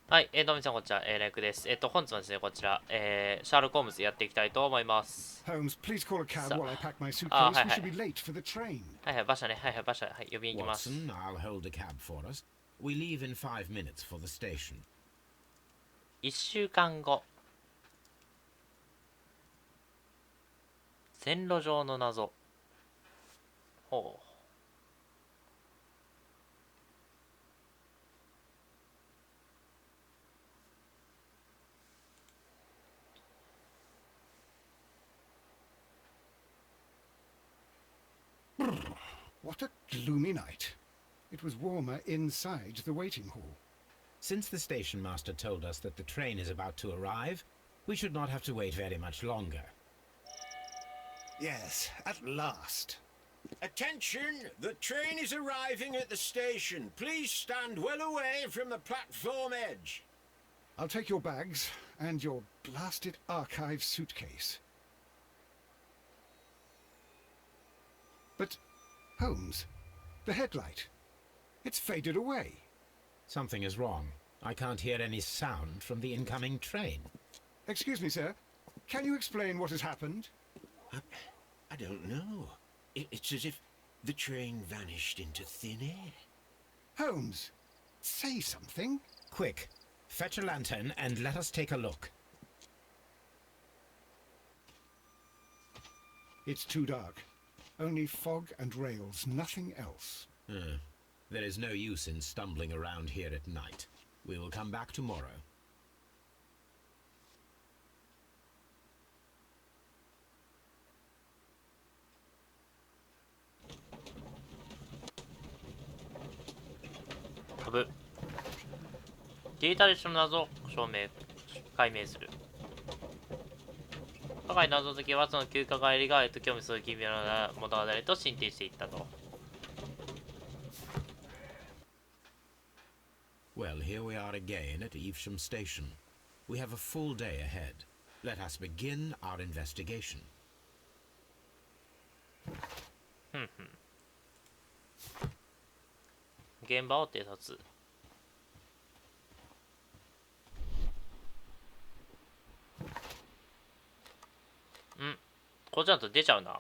はい、どうも皆さんこんにちは、レイクです。本日はですね、こちら、シャーロック・ホームズやっていきたいと思います。Holmes, please call a cab さ while I pack my あ、suitcase. はい We は should be い。late for the train. はいはい、馬車ね。はいはい、馬車。はい、呼びに行きます。Watson, I'll hold a cab for us. We leave in 5 minutes for the station. 1週間後。線路上の謎。ほう。What a gloomy night. It was warmer inside the waiting hall. Since the station master told us that the train is about to arrive, we should not have to wait very much longer. Yes, at last. Attention! The train is arriving at the station. Please stand well away from the platform edge. I'll take your bags and your blasted archive suitcase. But, Holmes, the headlight. It's faded away. Something is wrong. I can't hear any sound from the incoming train. Excuse me, sir. Can you explain what has happened? I don't know. It's as if the train vanished into thin air. Holmes, say something. Quick, fetch a lantern and let us take a look. It's too dark. Only fog and rails, nothing else. There is no use in stumbling around here at night. We will come back tomorrow.データレッシュの謎を解明する。今回謎解きはその休暇帰りが興味する奇妙な物語と進展していったと。Well, here we are again at Evesham Station. We have a full day ahead. Let us begin our investigation. 現場を偵察。こっちだと出ちゃうな。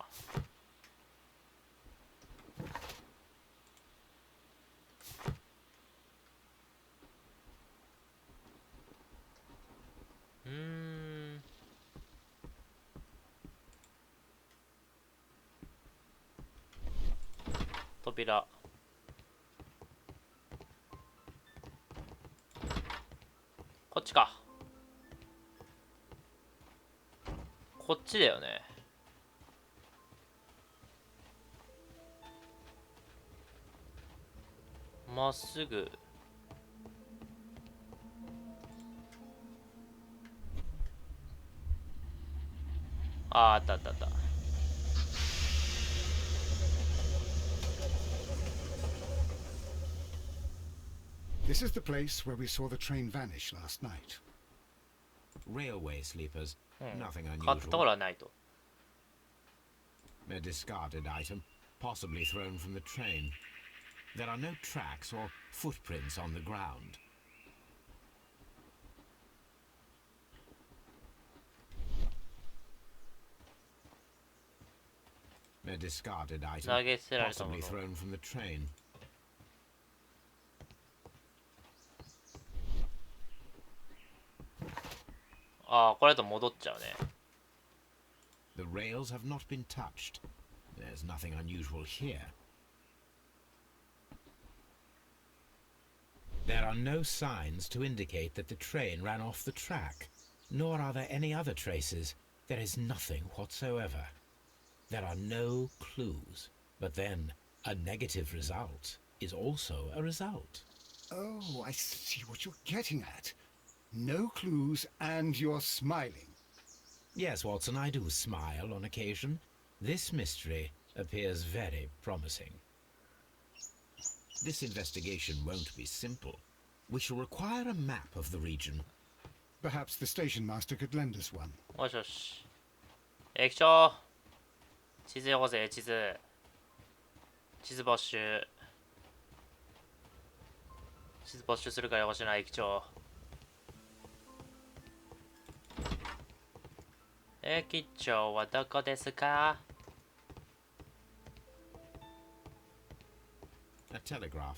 扉。こっちか。こっちだよね。まっすぐ。あったあったあった。This is the place where we saw the train vanish last night. Railway sleepers. Nothing 変わったとこ unusual. ろはないと。A discarded item, possibly thrown from the train. There are no tracks or footprints on the ground. A discarded item, 投げ捨てられたも possibly の。 thrown from the train. ああ、これだと戻っちゃうね。The rails have not been touched. There's nothing unusual here. There are no signs to indicate that the train ran off the track, nor are there any other traces. There is nothing whatsoever. There are no clues. But then, a negative result is also a result. Oh, I see what you're getting at. No clues and you're smiling. Yes, Watson, I do smile on occasion. This mystery appears very promising. This investigation won't be simple. We shall require a map of the region. Perhaps the station master could lend us one. よしよし。液晶。地図よこせ、地図。地図没収。地図没収するからよこしな、液晶。駅長はどこですか？ A telegraph.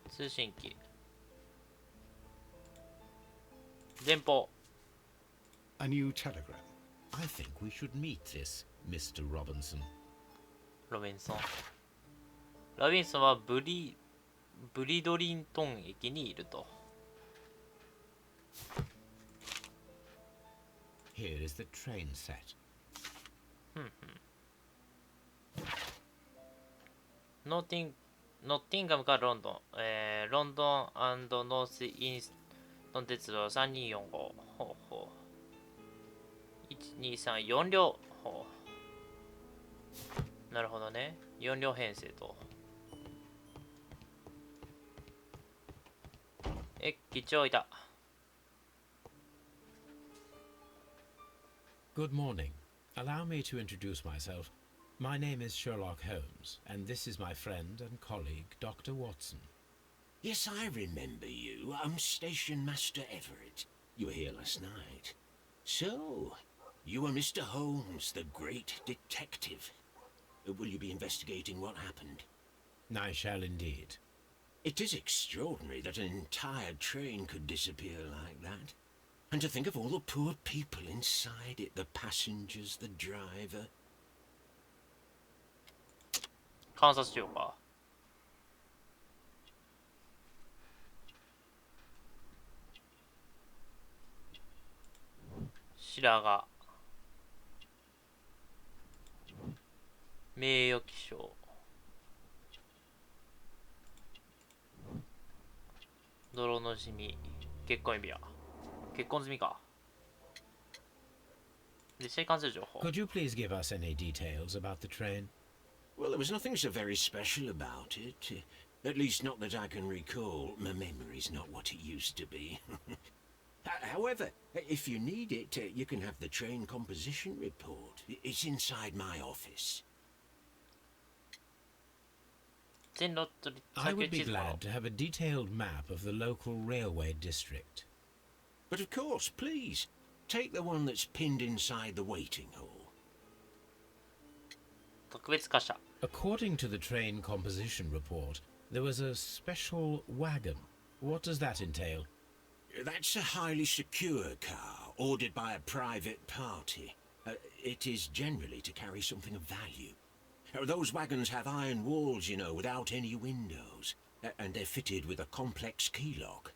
通信機。電報。A new telegram. I think we should meet this Mr. Robinson. ロビンソン。ロビンソンはブリドリントン駅にいると。Here is the train set. ノッティンガムからロンドン。ロンドンノースインストン鉄道3245。ほうほう。1234両。ほう。なるほどね。4両編成と。駅長いた。Good morning. Allow me to introduce myself. My name is Sherlock Holmes, and this is my friend and colleague, Dr. Watson. Yes, I remember you. I'm Station Master Everett. You were here last night. So, you are Mr. Holmes, the great detective. Will you be investigating what happened? I shall indeed. It is extraordinary that an entire train could disappear like that. And to think of all the poor people inside it, the passengers, the driver. 観察しようか。白髪。名誉記章。泥の染み。結婚指輪。結婚済みか。実際に関する情報。 Could you please give us any details about the train? Well, there was nothing so very special about it. At least not that I can recall. My memory's not what it used to be. However, if you need it, you can have the train composition report. It's inside my office. 全ロットリ I 作業 would be 地図の glad to have a detailed map of the local railway district. But of course, please, take the one that's pinned inside the waiting hall. 特別貨車。 According to the train composition report, there was a special wagon. What does that entail? That's a highly secure car, ordered by a private party. It is generally to carry something of value. Those wagons have iron walls, you know, without any windows. And they're fitted with a complex key lock.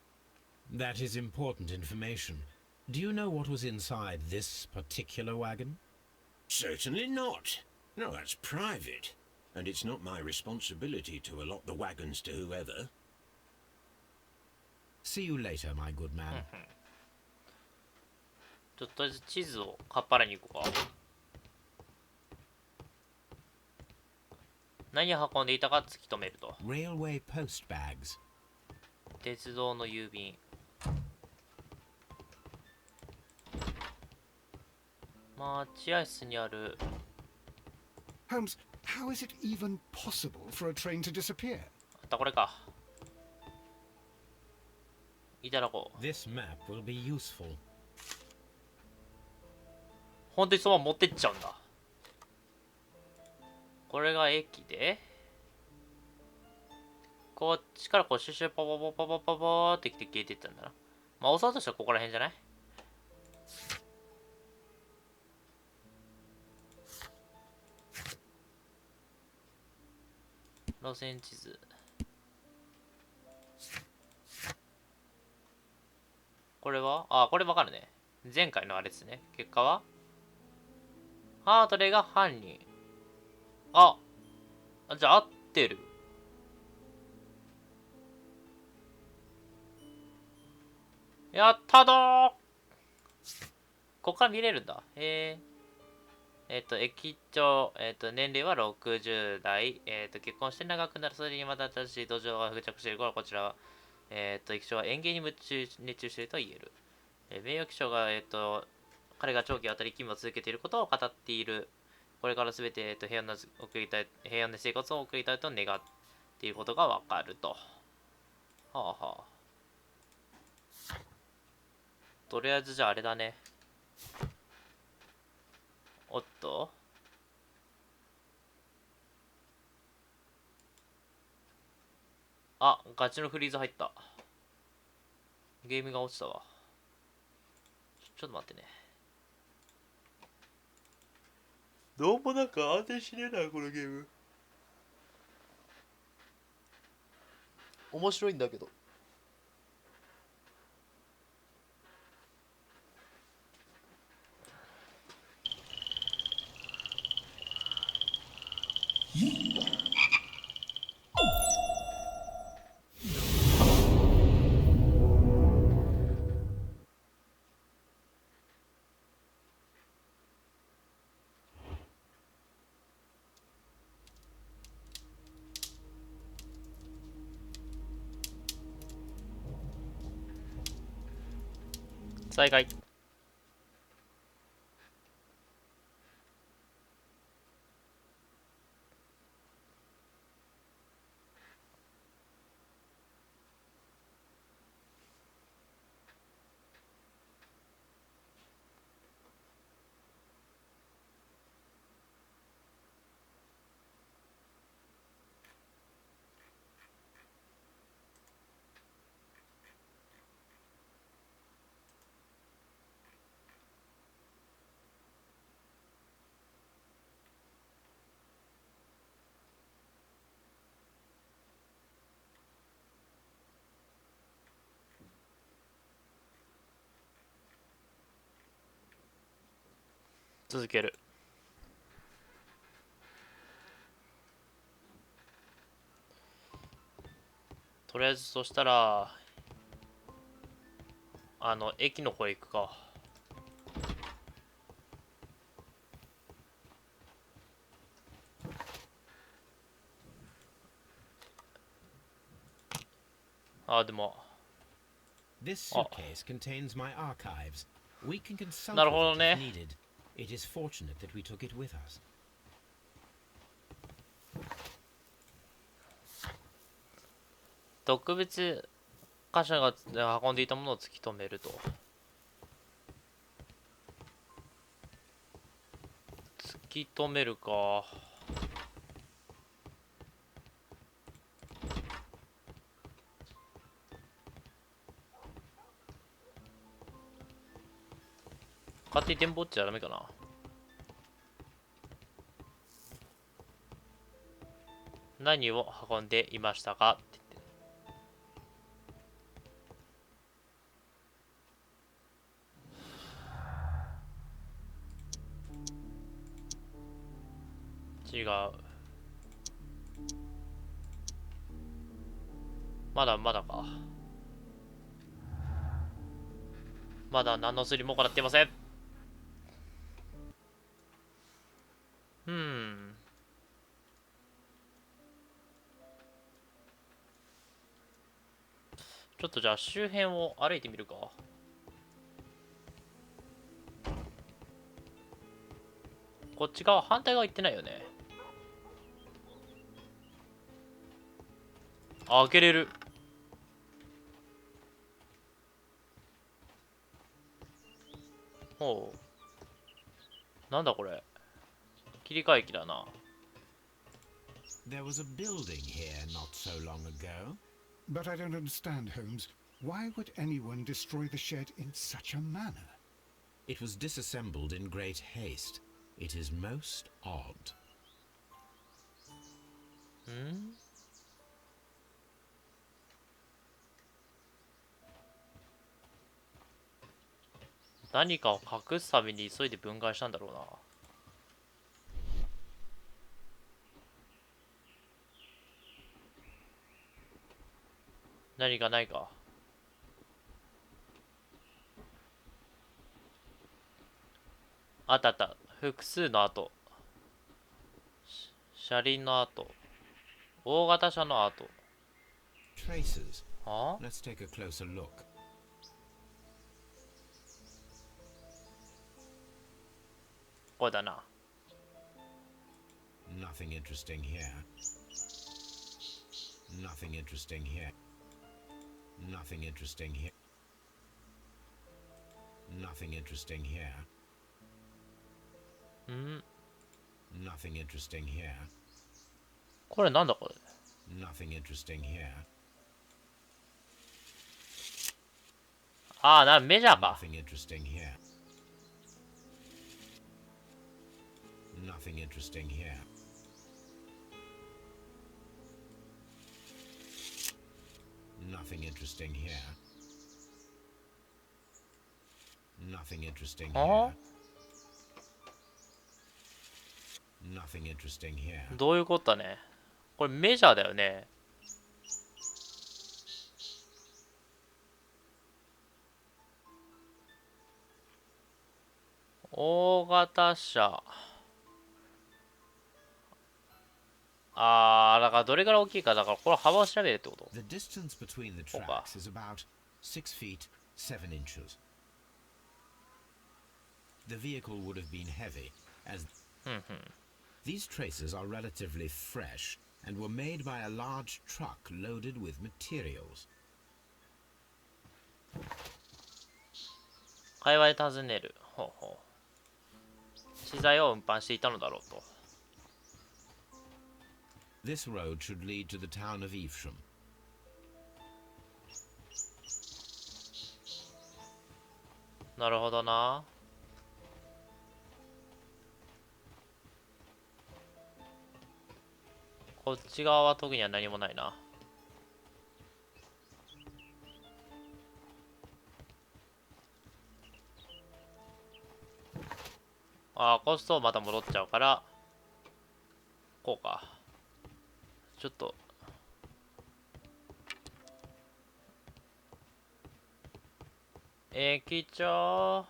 That is important information. Do you know what was inside this particular wagon? Certainly not. No, that's private. And it's not my responsibility to allot the wagons to whoever. See you later, my good man. ちょっとりあえず地図をかっぱらに行こうか。何を運んでいたか突き止めると。 Railway post bags. 鉄道の郵便。待合室にある。 Holmes, how is it even possible for a train to disappear? あったこれか。いただこう。 This map will be useful. 本当にそのまま持ってっちゃうんだ。これが駅で、こっちからこうシュシュパパパパパパパってきて消えていったんだな。まあ押そうとしたらここら辺じゃない？路線地図。これはこれわかるね。前回のあれですね。結果はハートレーが犯人。じゃあ合ってる。やったどー。ここから見れるんだ。駅長、年齢は60代、結婚して長くなる、それにまた新しい土壌が付着しているから、こちらは、駅長は園芸に熱中していると言える。名誉記章が、彼が長期渡り勤務を続けていることを語っている。これからすべて、平安な生活を送りたいと願っていることがわかると。はあはあ。とりあえずじゃああれだね。おっと、あ、ガチのフリーズ入った。ゲームが落ちたわ。ちょっと待ってね。どうもなんか安定しねえな、このゲーム。面白いんだけど。再開。続ける。とりあえずそしたら駅の方へ行くか。あ、でも This suitcase contains my archives. We can consult なるほ with ど it ね。 if needed. It is fortunate that we took it with us. 特別貨車が運んでいたものを突き止めると。突き止めるか。勝手に展望っちゃダメかな。何を運んでいましたかって言って。違う。まだまだか。まだ何のスリも行っていません。ちょっとじゃあ周辺を歩いてみるか。こっち側、反対側行ってないよね。あ、開けれる。ほう。なんだこれ。切り替え機だな。There was a building here not so long ago. But I don't understand, Holmes. Why would anyone destroy the shed in such a manner? It was disassembled in great haste. It is most odd. 何かを隠すために急いで分解したんだろうな。何かないか。あったあった。複数の跡。車輪の跡。大型車の跡。Traces. はあ Let's take a closer look. これだな。Nothing interesting here. Nothing interesting here. Nothing interesting here. Nothing interesting here. ん、 Nothing interesting here. これなんだこれ。 Nothing interesting here. ああ、メジャーか。 Nothing interesting here. Nothing interesting here. Nothing interesting here. Nothing interesting Huh? here. Nothing interesting here. どういうことだね。これメジャーだよね。大型車。ああ、だからどれぐらい大きいか、だからこれ幅を調べるってこと。 The distance between the Okay. tracks is about 6 feet 7 inches. The vehicle would have been heavy, as these traces are relatively fresh and were made by a large truck loaded with materials. 会話で尋ねる。ほうほう。資材を運搬していたのだろうと。 This road should lead to the town of Evesham. なるほどな。こっち側は特には何もないな。ああ、コストまた戻っちゃうから、こうか。ちょっと。駅長。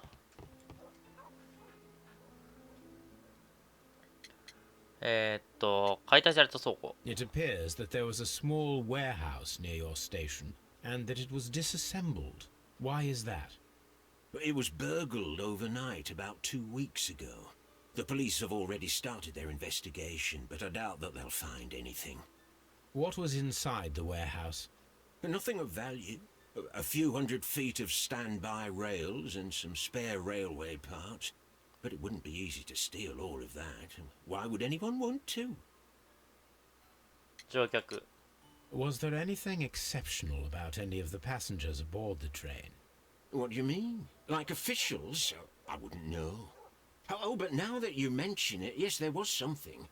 解体された倉庫。 It appears that there was a small warehouse near your station and that it was disassembled. Why is that? It was burgled overnight about 2 weeks ago. The police have already started their investigation, but I doubt that they'll find anything. What was inside the warehouse? Nothing of value. A few hundred feet of standby rails and some spare railway parts. But it wouldn't be easy to steal all of that. Why would anyone want to? 乗客。 Was there anything exceptional about any of the passengers aboard the train? What do you mean? Like officials? I wouldn't know. Oh, but now that you mention it, yes, there was something.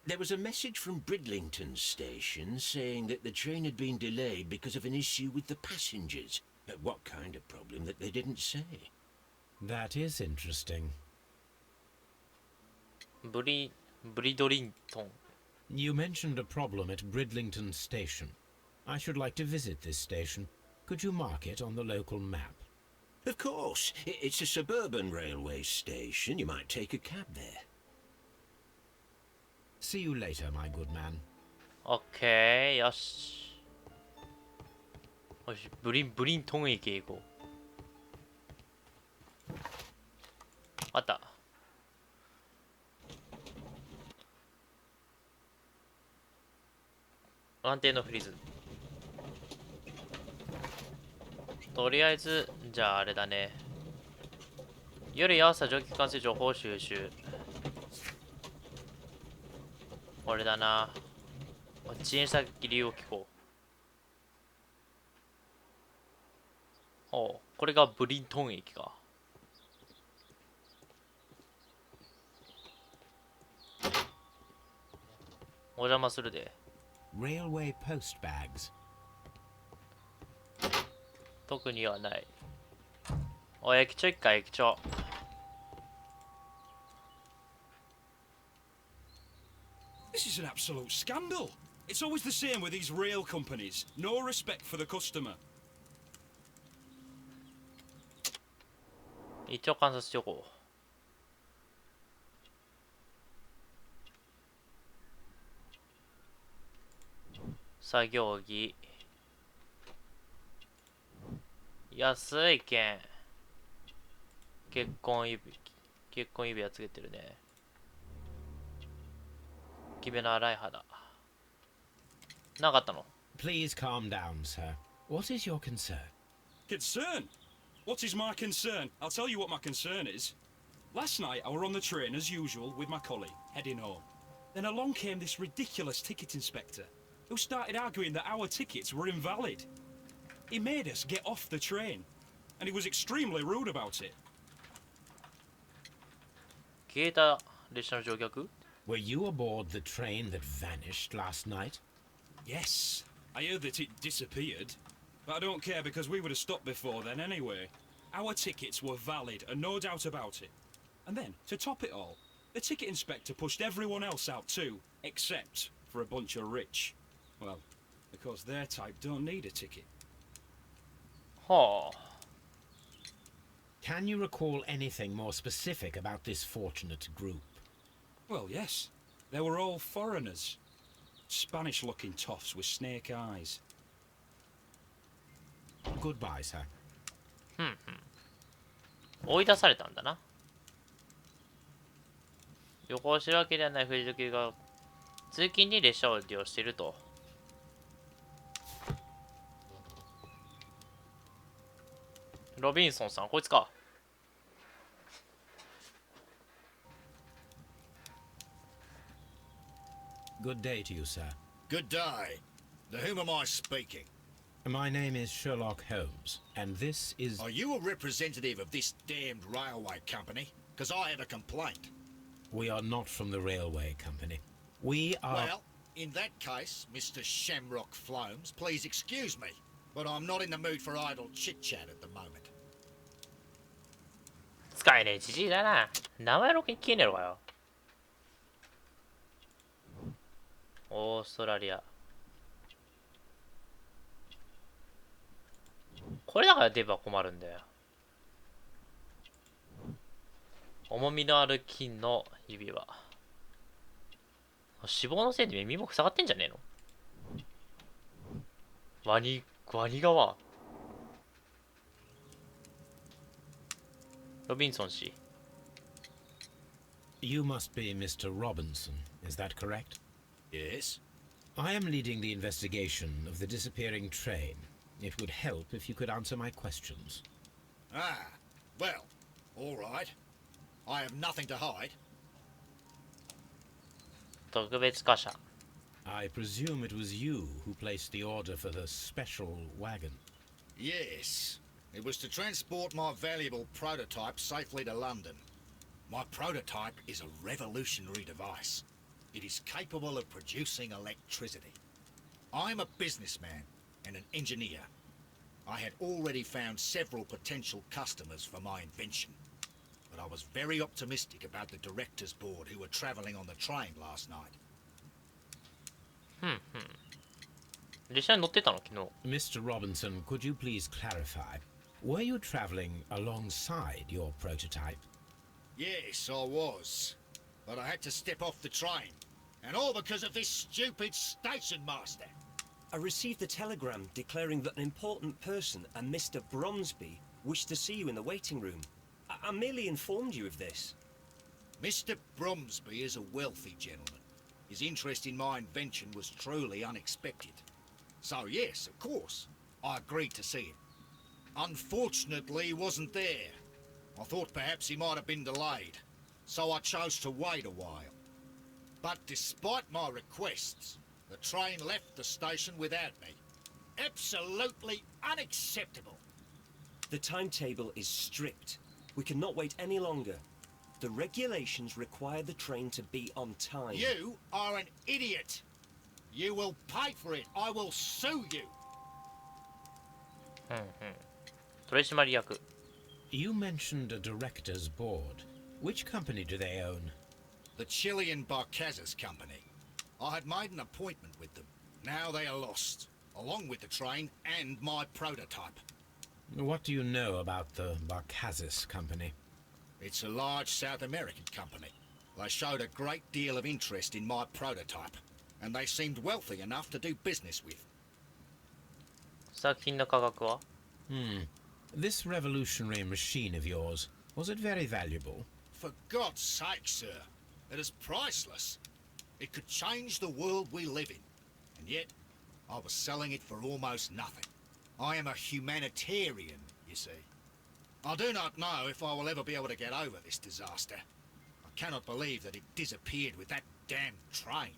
There was a message from Bridlington station saying that the train had been delayed because of an issue with the passengers. What kind of problem that they didn't say? That is interesting. ブリドリントン。 You mentioned a problem at Bridlington station. I should like to visit this station. Could you mark it on the local map? Of course. It's a suburban railway station. You might take a cab there. See you later, my good man. オッケー、よし。よし、ブリントン駅へ行こう。あった。安定のフリーズ。とりあえず、じゃああれだね。夜や朝蒸気機関士情報収集。これだな。遅延した理由を聞こう。おう、これがブリントン駅か。お邪魔するで。 Railway post bags. 特にはない。おい、駅長一回、駅長。 This is an absolute scandal. It's always the same with these rail companies. No respect for the customer. 一応観察しておこう。作業着。安い剣。結婚指輪つけてるね。きめの荒い肌。なかったの？ Please calm down, sir. What is your concern? Concern? What is my concern? I'll tell you what my concern is. Last night I were on the train as usual with my colleague, heading home. Then along came this ridiculous ticket inspector, who started arguing that our tickets were invalid. He made us get off the train, and he was extremely rude about it. 消えた列車の乗客 Were you aboard the train that vanished last night? Yes, I heard that it disappeared, but I don't care because we would have stopped before then anyway. Our tickets were valid and no doubt about it. And then, to top it all, the ticket inspector pushed everyone else out too, except for a bunch of rich. Well, because their type don't need a ticket. はあ Can you recall anything more specific about this fortunate group? Well, yes. They were all foreigners. Spanish-looking toffs with snake eyes. Goodbye, sir. 追い出されたんだな。旅行してるわけではない藤時が通勤に列車を利用していると。ロビンソンさん、こいつか。Good day to you, sir. Good day. To whom am I speaking? My name is Sherlock Holmes, and this is... Are you a representative of this damned railway company? Because I have a complaint. We are not from the railway company. We are... Well, in that case, Mr. Shamrock Flomes, please excuse me, but I'm not in the mood for idle chit-chat at the moment. 使えねえじじいだな。名前ろくに消えねえのかよ。オーストラリア。これだからデブは困るんだよ。重みのある金の指輪。脂肪のせいで耳も塞がってんじゃねえの？ワニ側。ロビンソン氏。You must be Mr. Robinson, is that correct? Yes? I am leading the investigation of the disappearing train. It would help if you could answer my questions. Ah, well, all right. I have nothing to hide. 特別貨車。I presume it was you who placed the order for the special wagon. Yes. It was to transport my valuable prototype safely to London. My prototype is a revolutionary device. It is capable of producing electricity. I'm a businessman and an engineer. I had already found several potential customers for my invention, but I was very optimistic about the directors' board who were travelling on the train last night. 列車に乗ってたの昨日。 Mr. Robinson, could you please clarify? Were you traveling alongside your prototype? Yes, I was. But I had to step off the train. And all because of this stupid station master. I received a telegram declaring that an important person, a Mr. Bromsby, wished to see you in the waiting room. I merely informed you of this. Mr. Bromsby is a wealthy gentleman. His interest in my invention was truly unexpected. So yes, of course, I agreed to see him. Unfortunately, he wasn't there. I thought perhaps he might have been delayed, so I chose to wait a while. But despite my requests, the train left the station without me. Absolutely unacceptable. The timetable is strict. We cannot wait any longer. The regulations require the train to be on time. You are an idiot. You will pay for it. I will sue you. 取締役。 You mentioned a director's board. Which company do they own? The Chilean Barcazas Company. I had made an appointment with them. Now they are lost, along with the train and my prototype. What do you know about the Barcazas Company? It's a large South American company. They showed a great deal of interest in my prototype, and they seemed wealthy enough to do business with. 作品の価格は This revolutionary machine of yours, was it very valuable? For God's sake, sir, it is priceless. It could change the world we live in, and yet I was selling it for almost nothing. I am a humanitarian, you see. I do not know if I will ever be able to get over this disaster. I cannot believe that it disappeared with that damn train.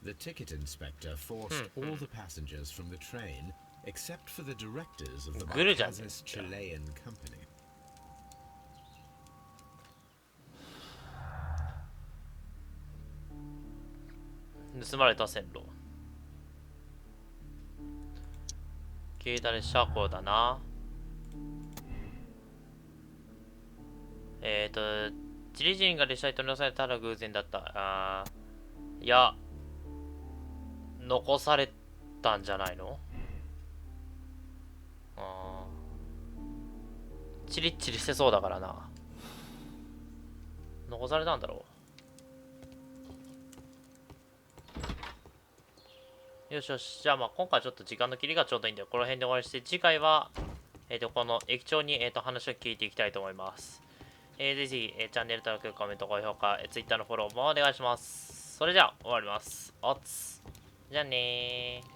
The ticket inspector forced all the passengers from the train except for the directors of the Marquesas Chilean company. 盗まれた線路。消えた列車こうだな。チリ人が列車に取り残されたら偶然だった。いや、残されたんじゃないの？チリッチリしてそうだからな。残されたんだろう。よしよし。じゃあまあ今回ちょっと時間の切りがちょうどいいんで、この辺で終わりして、次回は、この駅長に、話を聞いていきたいと思います。ぜひぜひ、チャンネル登録、コメント、高評価、Twitter のフォローもお願いします。それじゃあ終わります。おつ。じゃあねー。